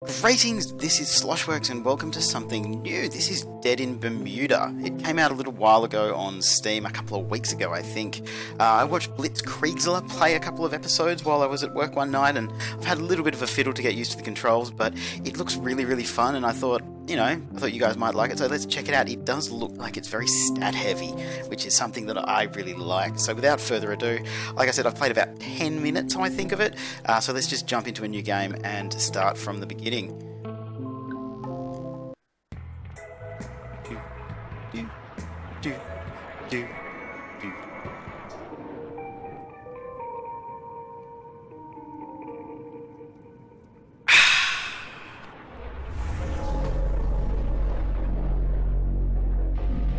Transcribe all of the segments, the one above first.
Greetings, this is Sloshworks and welcome to something new. This is Dead in Bermuda. It came out a little while ago on Steam, a couple of weeks ago I think. I watched Blitzkriegler play a couple of episodes while I was at work one night, and I've had a little bit of a fiddle to get used to the controls, but it looks really fun, and I thought you guys might like it, so let's check it out. It does look like it's very stat heavy, which is something that I really like. So without further ado, like I said, I've played about 10 minutes I think of it, so let's just jump into a new game and start from the beginning.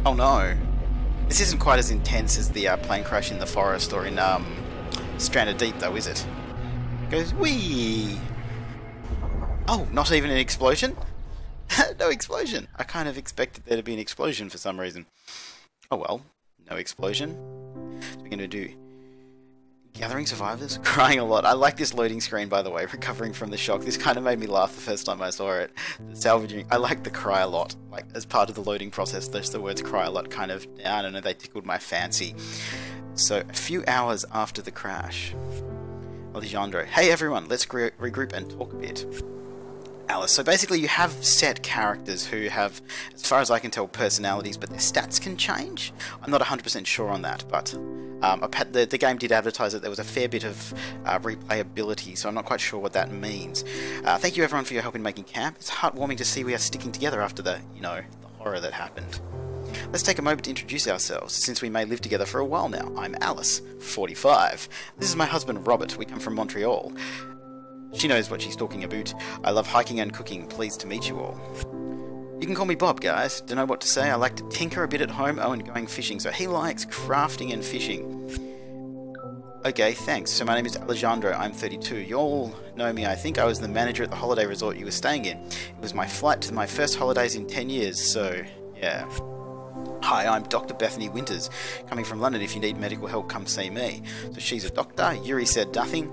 Oh no, this isn't quite as intense as the plane crash in the forest or in Stranded Deep though, is it? It goes whee! Oh, not even an explosion? No explosion! I kind of expected there to be an explosion for some reason. Oh well, no explosion. So we're going to do gathering survivors, crying a lot. I like this loading screen, by the way, recovering from the shock. This kind of made me laugh the first time I saw it. The salvaging, I like the cry a lot. Like, as part of the loading process, there's the words cry a lot kind of, I don't know, they tickled my fancy. So, a few hours after the crash. Alejandro, hey everyone, let's regroup and talk a bit. Alice, so basically you have set characters who have, as far as I can tell, personalities, but their stats can change. I'm not 100% sure on that, but the game did advertise that there was a fair bit of replayability, so I'm not quite sure what that means. Thank you everyone for your help in making camp. It's heartwarming to see we are sticking together after the horror that happened. Let's take a moment to introduce ourselves, since we may live together for a while now. I'm Alice, 45. This is my husband Robert. We come from Montreal. She knows what she's talking about. I love hiking and cooking. Pleased to meet you all. You can call me Bob, guys. Don't know what to say. I like to tinker a bit at home. Oh, and going fishing. So he likes crafting and fishing. Okay, thanks. So my name is Alejandro. I'm 32. You all know me, I think. I was the manager at the holiday resort you were staying in. It was my flight to my first holidays in 10 years, so yeah. Hi, I'm Dr. Bethany Winters. Coming from London. If you need medical help, come see me. So she's a doctor. Yuri said nothing.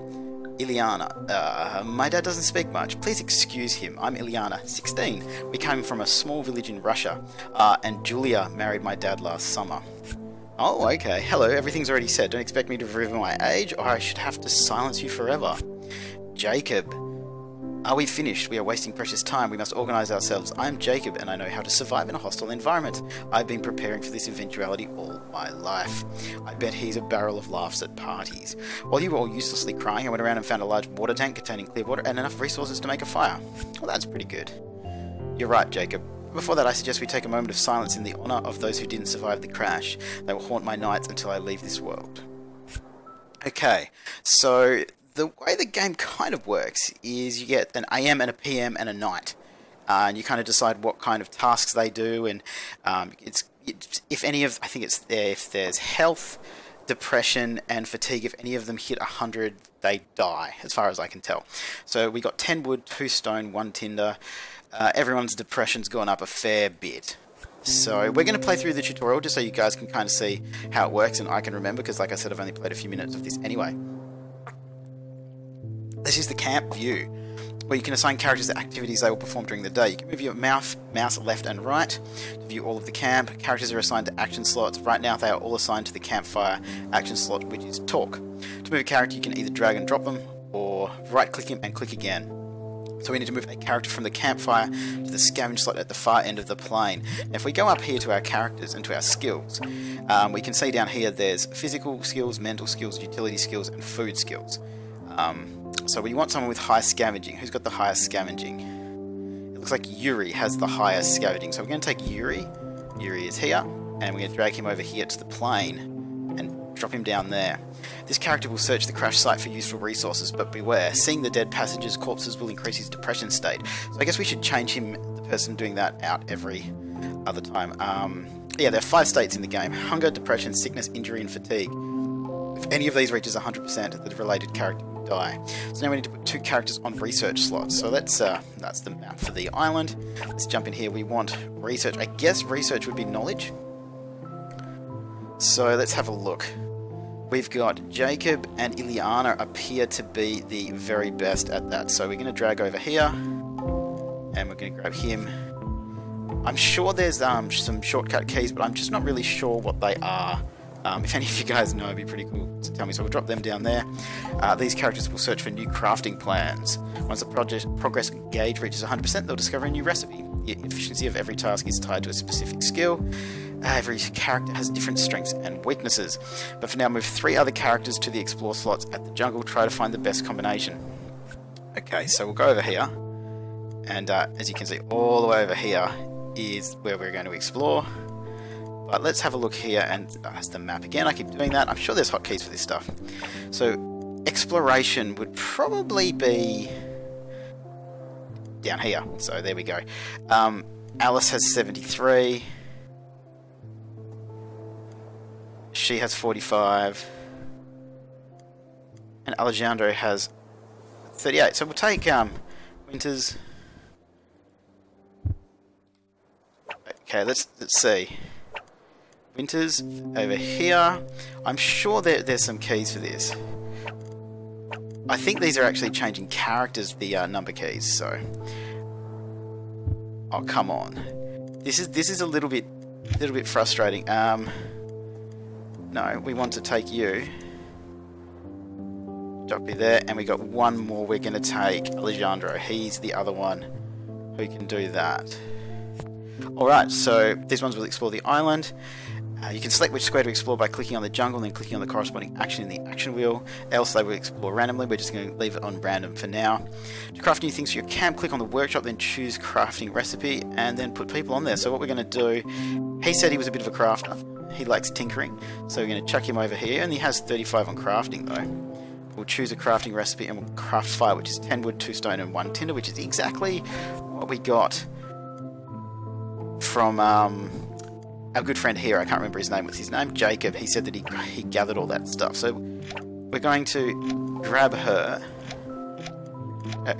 Ilyana. My dad doesn't speak much. Please excuse him. I'm Ilyana, 16. We came from a small village in Russia. And Julia married my dad last summer. Oh, okay. Hello, everything's already said. Don't expect me to reveal my age, or I should have to silence you forever. Jacob. Are we finished? We are wasting precious time. We must organise ourselves. I'm Jacob, and I know how to survive in a hostile environment. I've been preparing for this eventuality all my life. I bet he's a barrel of laughs at parties. While you were all uselessly crying, I went around and found a large water tank containing clear water and enough resources to make a fire. Well, that's pretty good. You're right, Jacob. Before that, I suggest we take a moment of silence in the honour of those who didn't survive the crash. They will haunt my nights until I leave this world. Okay, so the way the game kind of works is you get an AM and a PM and a night, and you kind of decide what kind of tasks they do, and if there's health, depression, and fatigue, if any of them hit 100, they die, as far as I can tell. So we got 10 wood, 2 stone, 1 tinder. Everyone's depression's gone up a fair bit. So we're going to play through the tutorial just so you guys can kind of see how it works, and I can remember, because like I said, I've only played a few minutes of this anyway. This is the camp view, where you can assign characters to activities they will perform during the day. You can move your mouse left and right to view all of the camp. Characters are assigned to action slots. Right now they are all assigned to the campfire action slot, which is talk. To move a character, you can either drag and drop them, or right click him and click again. So we need to move a character from the campfire to the scavenge slot at the far end of the plane. Now if we go up here to our characters and to our skills, we can see down here there's physical skills, mental skills, utility skills, and food skills. So we want someone with high scavenging. Who's got the highest scavenging? It looks like Yuri has the highest scavenging. So we're going to take Yuri. Yuri is here. And we're going to drag him over here to the plane and drop him down there. This character will search the crash site for useful resources, but beware. Seeing the dead passengers' corpses will increase his depression state. So I guess we should change him, the person doing that, out every other time. Yeah, there are 5 states in the game. Hunger, depression, sickness, injury, and fatigue. If any of these reaches 100%, the related character will die. So now we need to put 2 characters on research slots. So that's the map for the island. Let's jump in here. We want research. I guess research would be knowledge. So let's have a look. We've got Jacob and Ilyana appear to be the very best at that. So we're going to drag over here. and we're going to grab him. I'm sure there's some shortcut keys, but I'm just not really sure what they are. If any of you guys know, it'd be pretty cool to tell me. So we'll drop them down there. These characters will search for new crafting plans. Once the progress gauge reaches 100%, they'll discover a new recipe. The efficiency of every task is tied to a specific skill. Every character has different strengths and weaknesses. But for now, move 3 other characters to the explore slots at the jungle. Try to find the best combination. Okay, so we'll go over here. And as you can see, all the way over here is where we're going to explore. But let's have a look here, and that's the map again. I keep doing that. I'm sure there's hotkeys for this stuff. So exploration would probably be down here. So there we go. Alice has 73. She has 45. And Alejandro has 38. So we'll take Winter's. Okay, let's see. Winters over here. I'm sure there's some keys for this. I think these are actually changing characters, the number keys. So, oh come on, this is a little bit frustrating. No, we want to take you. Drop you there, and we got one more. We're going to take Alejandro. He's the other one who can do that. Alright, so these ones will explore the island. You can select which square to explore by clicking on the jungle and then clicking on the corresponding action in the action wheel. Else they will explore randomly. We're just going to leave it on random for now. To craft new things for your camp, click on the workshop, then choose crafting recipe, and then put people on there. So what we're going to do, he said he was a bit of a crafter. He likes tinkering, so we're going to chuck him over here, and he has 35 on crafting though. We'll choose a crafting recipe and we'll craft fire, which is 10 wood, 2 stone and 1 tinder, which is exactly what we got from our good friend here. I can't remember his name. What's his name? Jacob. He said that he gathered all that stuff. So we're going to grab her.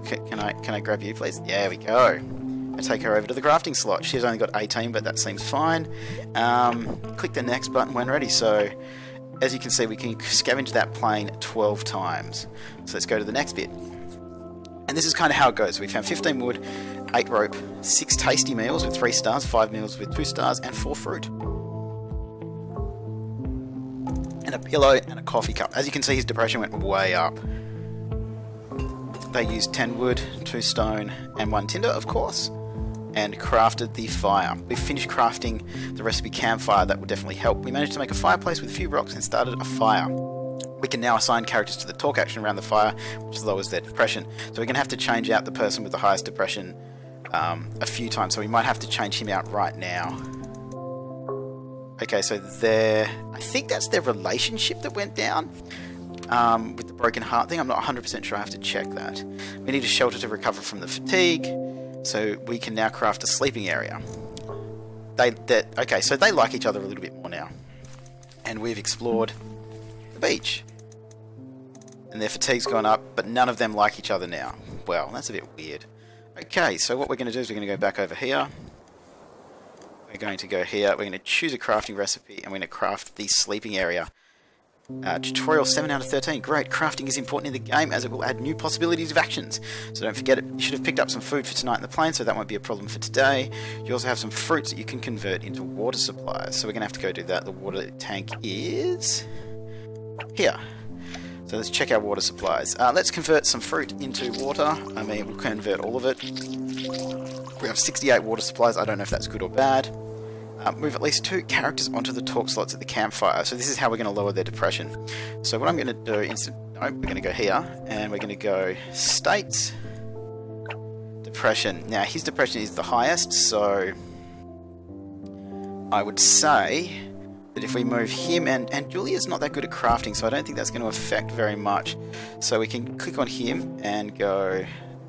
Can I grab you, please? There we go. I take her over to the crafting slot. She's only got 18, but that seems fine. Click the next button when ready. So as you can see, we can scavenge that plane 12 times. So let's go to the next bit. And this is kind of how it goes. We found 15 wood, 8 rope, 6 tasty meals with 3 stars, 5 meals with 2 stars, and 4 fruit. And a pillow and a coffee cup. As you can see, his depression went way up. They used 10 wood, 2 stone, and 1 tinder, of course, and crafted the fire. We finished crafting the recipe campfire. That will definitely help. We managed to make a fireplace with a few rocks and started a fire. We can now assign characters to the talk action around the fire, which lowers their depression. So we're going to have to change out the person with the highest depression a few times. So we might have to change him out right now. Okay, so there, I think that's their relationship that went down with the broken heart thing. I'm not 100% sure. I have to check that. We need a shelter to recover from the fatigue. So we can now craft a sleeping area. Okay, so they like each other a little bit more now. And we've explored the beach. And their fatigue's gone up, but none of them like each other now. Well, that's a bit weird. Okay, so what we're going to do is we're going to go back over here. We're going to go here. We're going to choose a crafting recipe, and we're going to craft the sleeping area. Tutorial 7 out of 13. Great, crafting is important in the game as it will add new possibilities of actions. So don't forget it. You should have picked up some food for tonight in the plane, so that won't be a problem for today. You also have some fruits that you can convert into water supplies. So we're going to have to go do that. The water tank is here. So let's check our water supplies. Let's convert some fruit into water. I mean, we'll convert all of it. We have 68 water supplies. I don't know if that's good or bad. Move at least 2 characters onto the talk slots at the campfire. So this is how we're going to lower their depression. So what I'm going to do, we're going to go here, and we're going to go states, depression. Now his depression is the highest, so I would say that if we move him, and Julia's not that good at crafting, so I don't think that's going to affect very much. So we can click on him and go,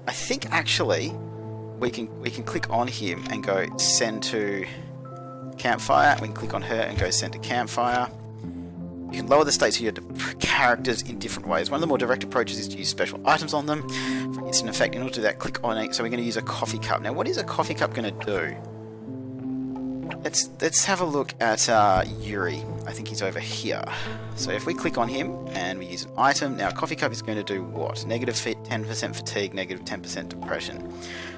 I think actually we can click on him and go send to campfire. We can click on her and go send to campfire. You can lower the states of your characters in different ways. One of the more direct approaches is to use special items on them for instant effect. In order to do that, click on it. So we're going to use a coffee cup. Now what is a coffee cup going to do? Let's have a look at Yuri. I think he's over here. So if we click on him and we use an item, now a coffee cup is going to do what? Negative 10% fatigue, negative 10% depression.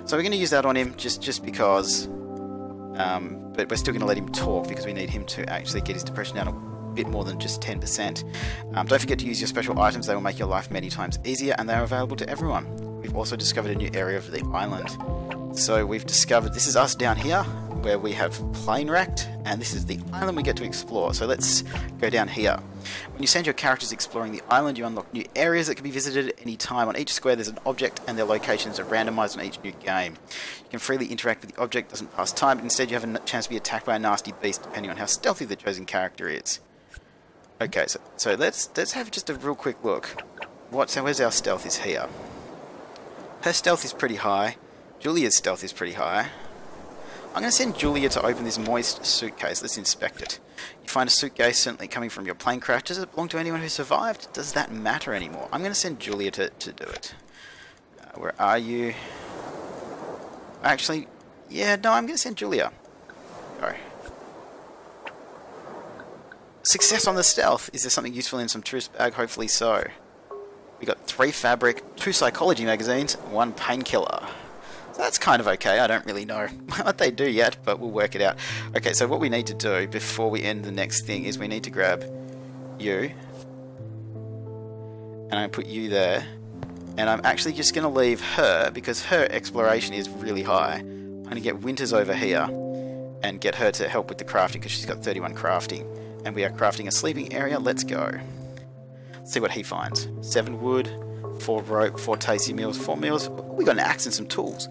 So we're going to use that on him just because, but we're still going to let him talk because we need him to actually get his depression down a bit more than just 10%. Don't forget to use your special items, they will make your life many times easier, and they are available to everyone. We've also discovered a new area of the island. So we've discovered, this is us down here, where we have plane wrecked, and this is the island we get to explore. So let's go down here. When you send your characters exploring the island, you unlock new areas that can be visited at any time. On each square there's an object, and their locations are randomized on each new game. You can freely interact with the object, doesn't pass time, but instead you have a chance to be attacked by a nasty beast depending on how stealthy the chosen character is. Okay, so let's have just a real quick look. Where's our stealth is here. Her stealth is pretty high. Julia's stealth is pretty high. I'm going to send Julia to open this moist suitcase. Let's inspect it. You find a suitcase certainly coming from your plane crash. Does it belong to anyone who survived? Does that matter anymore? I'm going to send Julia to do it. Where are you? Actually, yeah, no, I'm going to send Julia. Go. Success on the stealth. Is there something useful in some tourist bag? Hopefully so. We got 3 fabric, 2 psychology magazines, 1 painkiller. That's kind of okay. I don't really know what they do yet, but we'll work it out. Okay, so what we need to do before we end the next thing is we need to grab you. And I put you there. And I'm actually just going to leave her, because her exploration is really high. I'm going to get Winters over here and get her to help with the crafting, because she's got 31 crafting. And we are crafting a sleeping area. Let's go. Let's see what he finds. 7 wood. 4 rope, 4 tasty meals, 4 meals. We got an axe and some tools.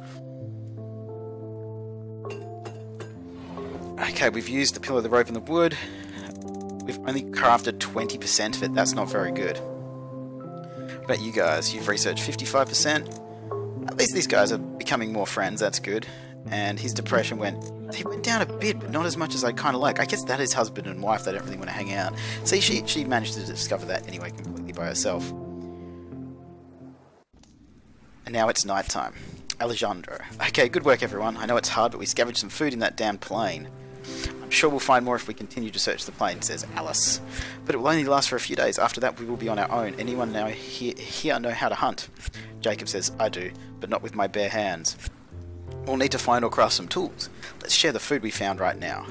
Okay, we've used the pillar, the rope, and the wood. We've only crafted 20% of it. That's not very good. What about you guys? You've researched 55%. At least these guys are becoming more friends. That's good. And his depression went down a bit, but not as much as I kind of like. I guess that is husband and wife. They don't really want to hang out. See, she managed to discover that anyway, completely by herself. And now it's night time. Alejandro. Okay, good work everyone. I know it's hard, but we scavenged some food in that damn plane. I'm sure we'll find more if we continue to search the plane, says Alice. But it will only last for a few days. After that, we will be on our own. Anyone now here know how to hunt? Jacob says, I do, but not with my bare hands. We'll need to find or craft some tools. Let's share the food we found right now.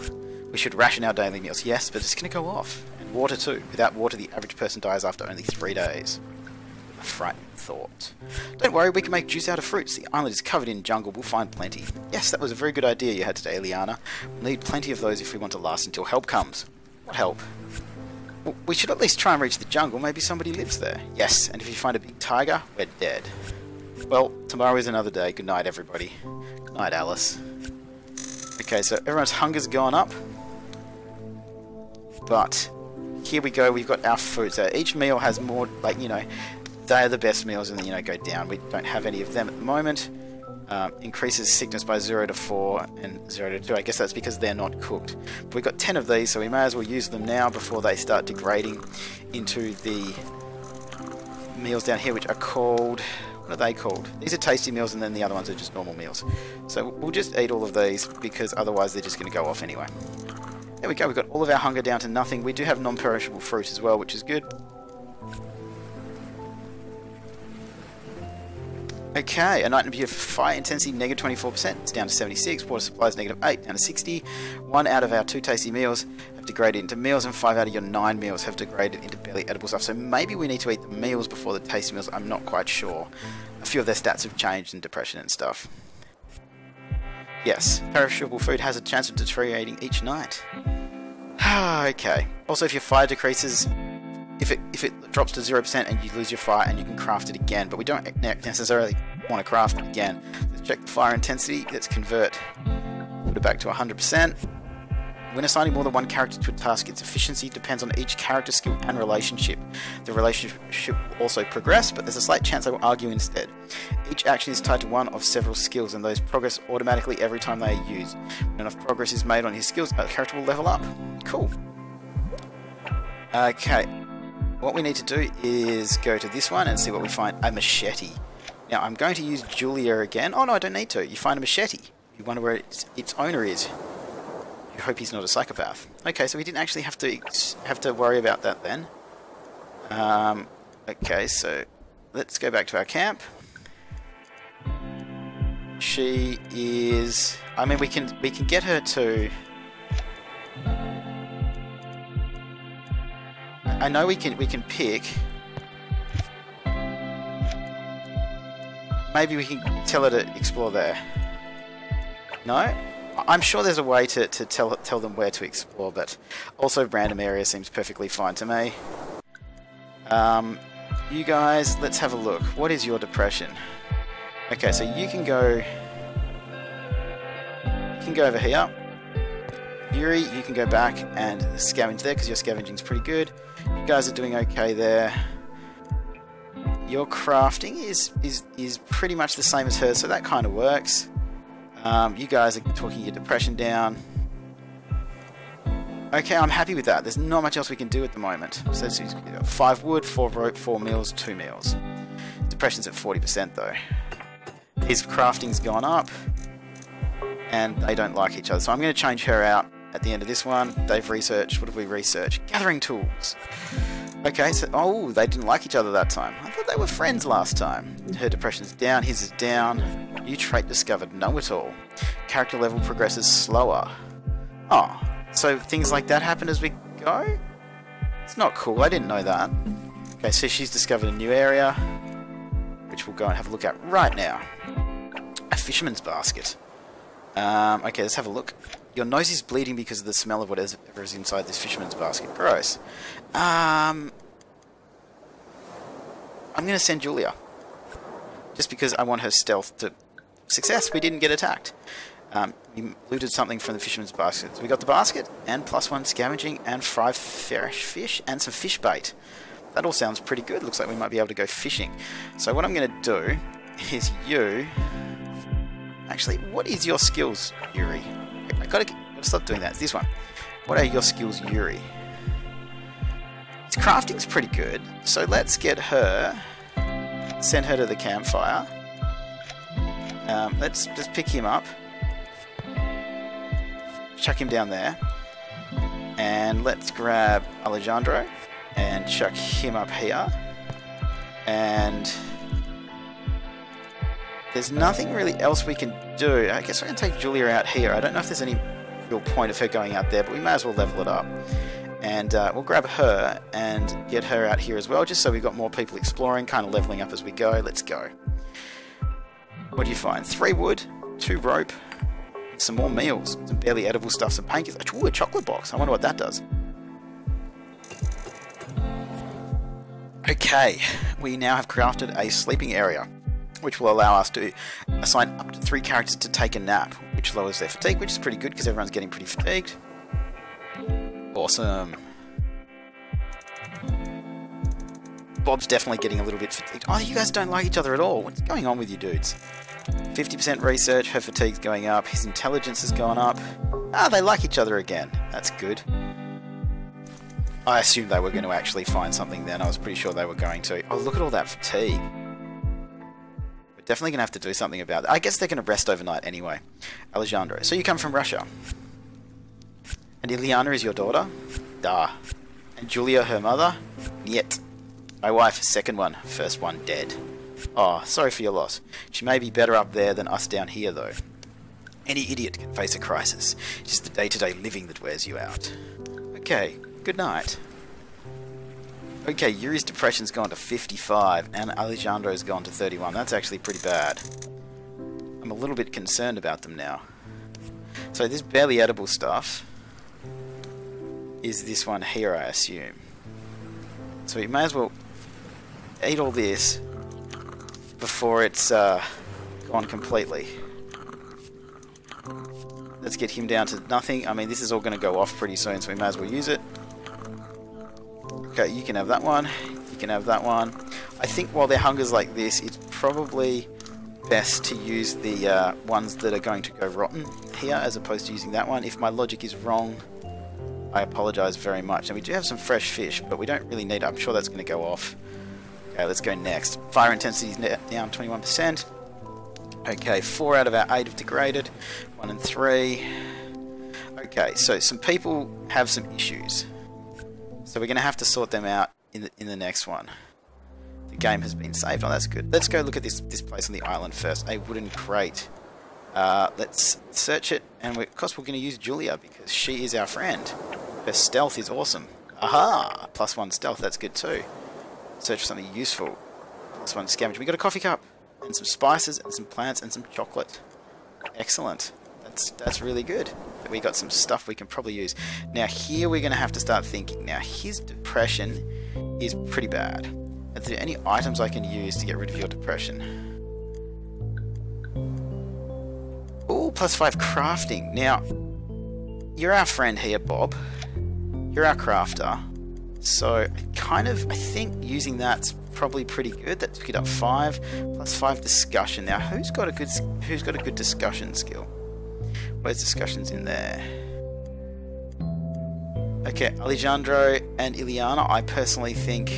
We should ration our daily meals, yes, but it's going to go off. And water too. Without water, the average person dies after only 3 days. A frightening thought. Don't worry, we can make juice out of fruits. The island is covered in jungle, we'll find plenty. Yes, that was a very good idea you had today, Eliana. We'll need plenty of those if we want to last until help comes. What help? Well, we should at least try and reach the jungle, maybe somebody lives there. Yes, and if you find a big tiger, we're dead. Well, tomorrow is another day. Good night, everybody. Good night, Alice. Okay, so everyone's hunger's gone up. But here we go, we've got our food. So each meal has more, like, you know, they are the best meals and then, you know, go down. We don't have any of them at the moment. Increases sickness by 0 to 4 and 0 to 2. I guess that's because they're not cooked. But we've got 10 of these, so we may as well use them now before they start degrading into the meals down here, which are called... What are they called? These are tasty meals and then the other ones are just normal meals. So we'll just eat all of these because otherwise they're just going to go off anyway. There we go, we've got all of our hunger down to nothing. We do have non-perishable fruit as well, which is good. Okay, a night in of fire intensity, negative 24%, it's down to 76, water supplies, negative 8, down to 60. 1 out of our 2 tasty meals have degraded into meals, and 5 out of your 9 meals have degraded into barely edible stuff. So maybe we need to eat the meals before the tasty meals, I'm not quite sure. A few of their stats have changed in depression and stuff. Yes, perishable food has a chance of deteriorating each night. Okay, also if your fire decreases... If it drops to 0% and you lose your fire and you can craft it again, but we don't necessarily want to craft it again. Let's check the fire intensity, let's convert, put it back to 100%. When assigning more than one character to a task, its efficiency depends on each character skill and relationship. The relationship will also progress, but there's a slight chance they will argue instead. Each action is tied to one of several skills, and those progress automatically every time they are used. When enough progress is made on his skills, a character will level up. Cool. Okay. What we need to do is go to this one and see what we find. A machete. Now, I'm going to use Julia again. Oh, no, I don't need to. You find a machete. You wonder where its owner is. You hope he's not a psychopath. Okay, so we didn't actually have to worry about that then. Okay, so let's go back to our camp. She is... I mean, we can get her to... I know we can pick... Maybe we can tell her to explore there. No? I'm sure there's a way to tell them where to explore, but also random area seems perfectly fine to me. You guys, let's have a look. What is your depression? Okay, so you can go over here. Yuri, you can go back and scavenge there because your scavenging's pretty good. You guys are doing okay there. Your crafting is pretty much the same as hers, so that kind of works. You guys are talking your depression down. Okay, I'm happy with that. There's not much else we can do at the moment. So 5 wood, 4 rope, 4 meals, 2 meals. Depression's at 40% though. His crafting's gone up, and they don't like each other. So I'm going to change her out at the end of this one. They've researched. What did we research? Gathering tools. Okay, so... Oh, they didn't like each other that time. I thought they were friends last time. Her depression's down, his is down. New trait discovered. Know-it-all. Character level progresses slower. Oh, so things like that happen as we go? It's not cool, I didn't know that. Okay, so she's discovered a new area, which we'll go and have a look at right now. A fisherman's basket. Okay, let's have a look. Your nose is bleeding because of the smell of whatever is inside this fisherman's basket. Gross. I'm going to send Julia. Just because I want her stealth to... Success! We didn't get attacked. We looted something from the fisherman's basket. So we got the basket, and +1 scavenging, and 5 fresh fish, and some fish bait. That all sounds pretty good. Looks like we might be able to go fishing. So what I'm going to do is you... Actually, what is your skills, Yuri? I gotta stop doing that. It's this one. What are your skills, Yuri? His crafting's pretty good, so let's get her... Send her to the campfire. Let's just pick him up. Chuck him down there. And let's grab Alejandro and chuck him up here. And... There's nothing really else we can do. I guess I can take Julia out here. I don't know if there's any real point of her going out there, but we may as well level it up. And we'll grab her and get her out here as well, just so we've got more people exploring, kind of leveling up as we go. Let's go. What do you find? 3 wood, 2 rope, some more meals, some barely edible stuff, some painkillers. Ooh, a chocolate box. I wonder what that does. Okay, we now have crafted a sleeping area, which will allow us to assign up to 3 characters to take a nap, which lowers their fatigue, which is pretty good because everyone's getting pretty fatigued. Awesome. Bob's definitely getting a little bit fatigued. Oh, you guys don't like each other at all. What's going on with you dudes? 50% research, her fatigue's going up, his intelligence has gone up. Ah, they like each other again. That's good. I assumed they were going to actually find something then. I was pretty sure they were going to. Oh, look at all that fatigue. Definitely going to have to do something about it. I guess they're going to rest overnight anyway. Alejandro. So you come from Russia. And Ileana is your daughter? Da. And Julia her mother? Niet. My wife, second one. First one dead. Oh, sorry for your loss. She may be better up there than us down here though. Any idiot can face a crisis. It's just the day-to-day living that wears you out. Okay, good night. Okay, Yuri's depression's gone to 55, and Alejandro's gone to 31. That's actually pretty bad. I'm a little bit concerned about them now. So this barely edible stuff is this one here, I assume. So we may as well eat all this before it's gone completely. Let's get him down to nothing. I mean, this is all going to go off pretty soon, so we may as well use it. Okay, you can have that one. You can have that one. I think while their hunger's like this, it's probably best to use the ones that are going to go rotten here, as opposed to using that one. If my logic is wrong, I apologise very much. And we do have some fresh fish, but we don't really need it. I'm sure that's going to go off. Okay, let's go next. Fire intensity is down 21%. Okay, 4 out of our 8 have degraded. 1 and 3. Okay, so some people have some issues. So we're going to have to sort them out in the next one. The game has been saved. Oh, that's good. Let's go look at this place on the island first. A wooden crate. Let's search it, and of course we're going to use Julia because she is our friend. Her stealth is awesome. Aha! +1 stealth, that's good too. Search for something useful. +1 scavenge. We got a coffee cup, and some spices, and some plants, and some chocolate. Excellent. That's really good. We got some stuff we can probably use. Now here we're going to have to start thinking. Now his depression is pretty bad. Are there any items I can use to get rid of your depression? Ooh, +5 crafting. Now, you're our friend here, Bob. You're our crafter. So, I think using that's probably pretty good. That took it up 5. +5 discussion. Now, who's got a good discussion skill? Where's discussions in there? Okay, Alejandro and Ileana, I personally think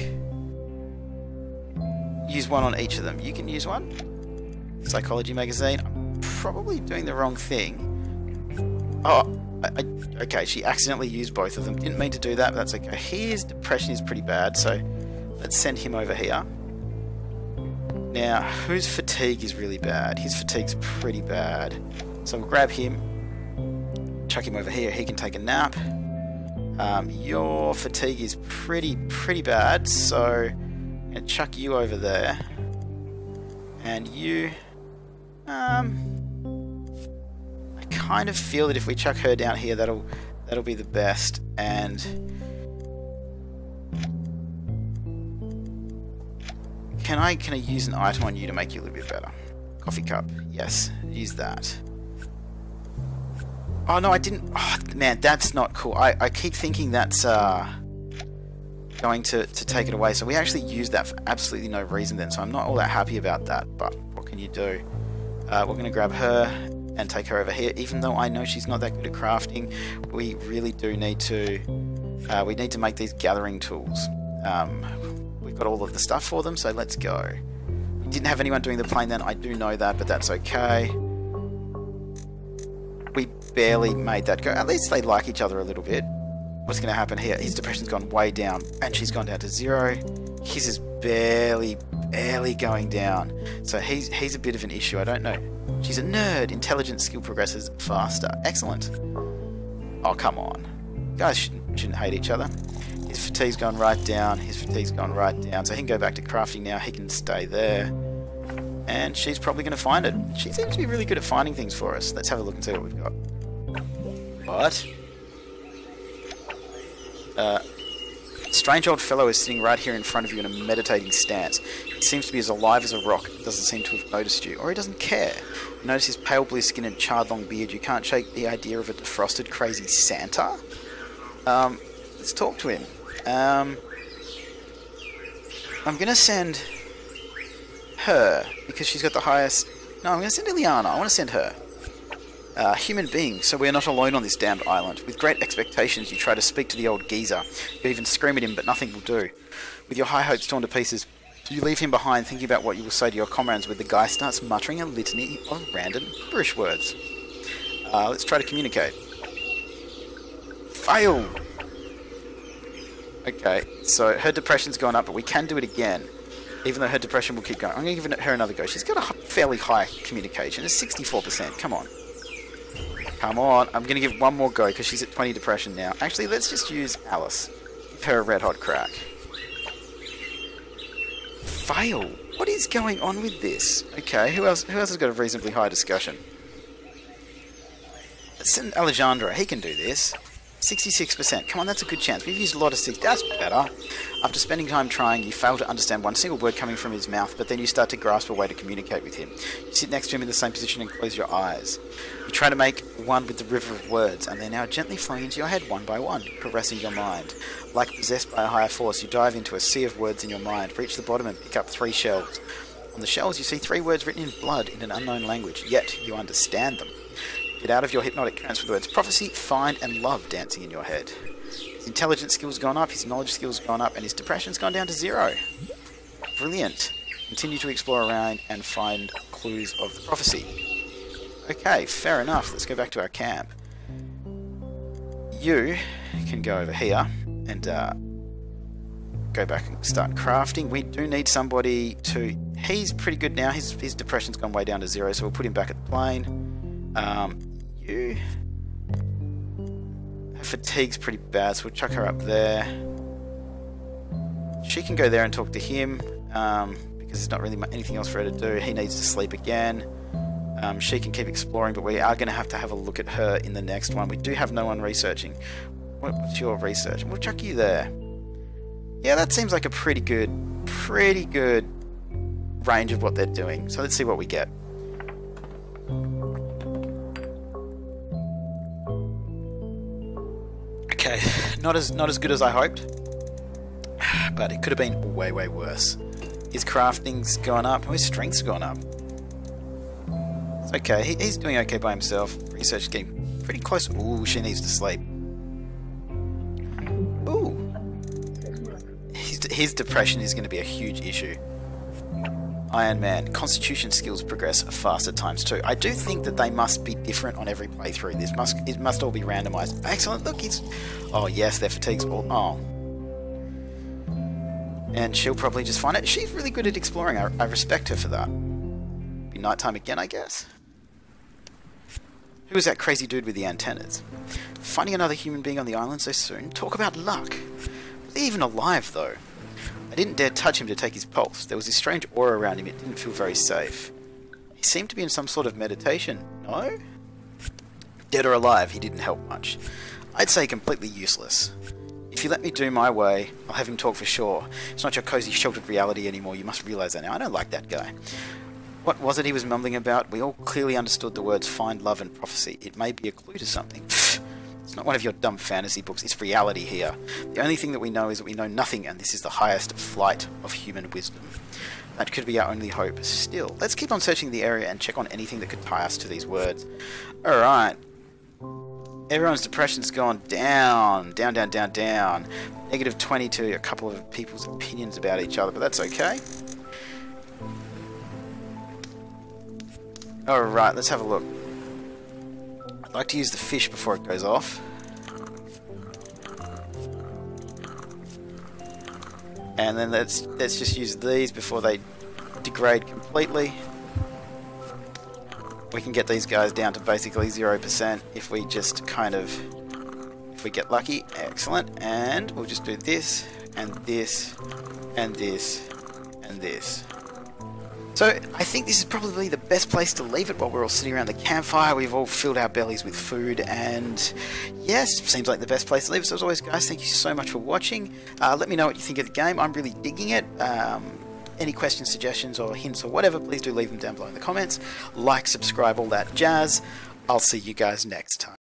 use one on each of them. You can use one. Psychology magazine. I'm probably doing the wrong thing. Oh, okay, she accidentally used both of them. Didn't mean to do that, but that's okay. His depression is pretty bad, so let's send him over here. Now, whose fatigue is really bad? His fatigue's pretty bad. So we'll grab him, chuck him over here. He can take a nap. Your fatigue is pretty bad, so I'm going to chuck you over there. And you... I kind of feel that if we chuck her down here, that'll be the best. And can I use an item on you to make you a little bit better? Coffee cup, yes, use that. Oh no, I didn't. Oh man, that's not cool. I keep thinking that's going to take it away. So we actually used that for absolutely no reason then. So I'm not all that happy about that. But what can you do? We're going to grab her and take her over here. Even though I know she's not that good at crafting, we really do need to. We need to make these gathering tools. We've got all of the stuff for them, so let's go. We didn't have anyone doing the plane then. I do know that, but that's okay. We barely made that go. At least they like each other a little bit. What's going to happen here? His depression's gone way down, and she's gone down to 0. His is barely going down. So he's a bit of an issue. I don't know. She's a nerd. Intelligence skill progresses faster. Excellent. Oh, come on. Guys shouldn't hate each other. His fatigue's gone right down. His fatigue's gone right down. So he can go back to crafting now. He can stay there. And she's probably going to find it. She seems to be really good at finding things for us. Let's have a look and see what we've got. What? Strange old fellow is sitting right here in front of you in a meditating stance. He seems to be as alive as a rock. Doesn't seem to have noticed you. Or he doesn't care. You notice his pale blue skin and charred long beard. You can't shake the idea of a defrosted crazy Santa. Let's talk to him. I'm going to send her, because she's got the highest... No, I'm going to send Ileana. I want to send her. Human being, so we are not alone on this damned island. With great expectations, you try to speak to the old geezer. You even scream at him, but nothing will do. With your high hopes torn to pieces, you leave him behind, thinking about what you will say to your comrades, when the guy starts muttering a litany of random gibberish words. Let's try to communicate. Fail! Okay, so her depression's gone up, but we can do it again. Even though her depression will keep going. I'm going to give her another go. She's got a fairly high communication. It's 64%. Come on. Come on. I'm going to give one more go because she's at 20 depression now. Actually, let's just use Alice. Give her a red hot crack. Fail. What is going on with this? Okay, who else has got a reasonably high discussion? Let's send Alejandro. He can do this. 66%. Come on, that's a good chance. We've used a lot of 6. That's better. After spending time trying, you fail to understand one single word coming from his mouth, but then you start to grasp a way to communicate with him. You sit next to him in the same position and close your eyes. You try to make one with the river of words, and they're now gently flowing into your head one by one, caressing your mind. Like possessed by a higher force, you dive into a sea of words in your mind, reach the bottom and pick up 3 shells. On the shells, you see 3 words written in blood in an unknown language, yet you understand them. Get out of your hypnotic trance with the words prophecy, find, and love dancing in your head. His intelligence skills gone up, his knowledge skills gone up, and his depression's gone down to 0. Brilliant. Continue to explore around and find clues of the prophecy. Okay, fair enough. Let's go back to our camp. you can go over here and go back and start crafting. We do need somebody to... He's pretty good now. His depression's gone way down to 0, so we'll put him back at the plane. You... Her fatigue's pretty bad, so we'll chuck her up there. She can go there and talk to him, because there's not really anything else for her to do. He needs to sleep again. She can keep exploring, but we are going to have a look at her in the next one. We do have no one researching. What's your research? We'll chuck you there. Yeah, that seems like a pretty good range of what they're doing. So let's see what we get. Okay, not as good as I hoped, but it could have been way worse. His crafting's gone up. His strength's gone up. It's okay. He's doing okay by himself. Research is getting pretty close. Ooh, she needs to sleep. Ooh. His depression is going to be a huge issue. Iron Man. Constitution skills progress faster ×2. I do think that they must be different on every playthrough. It must all be randomized. Excellent. Look, he's... Oh, yes, their fatigue's all... Oh. And she'll probably just find it. She's really good at exploring. I respect her for that. Be nighttime again, I guess. Who was that crazy dude with the antennas? Finding another human being on the island so soon? Talk about luck. Was he even alive, though? I didn't dare touch him to take his pulse. There was this strange aura around him. It didn't feel very safe. He seemed to be in some sort of meditation. No? Dead or alive, he didn't help much. I'd say completely useless. If you let me do my way, I'll have him talk for sure. It's not your cozy, sheltered reality anymore. You must realize that now. I don't like that guy. What was it he was mumbling about? We all clearly understood the words find, love, and prophecy. It may be a clue to something. It's not one of your dumb fantasy books. It's reality here. The only thing that we know is that we know nothing, and this is the highest flight of human wisdom. That could be our only hope. Still, let's keep on searching the area and check on anything that could tie us to these words. Alright. Everyone's depression's gone down. Down. -20 to a couple of people's opinions about each other, but that's okay. Alright, let's have a look. I'd like to use the fish before it goes off. And then let's just use these before they degrade completely. We can get these guys down to basically 0% if we just if we get lucky. Excellent. And we'll just do this, and this, and this, and this. So I think this is probably the best place to leave it while we're all sitting around the campfire. We've all filled our bellies with food, and yes, seems like the best place to leave it. So as always, guys, thank you so much for watching. Let me know what you think of the game. I'm really digging it. Any questions, suggestions, or hints, or whatever, please do leave them down below in the comments. Like, subscribe, all that jazz. I'll see you guys next time.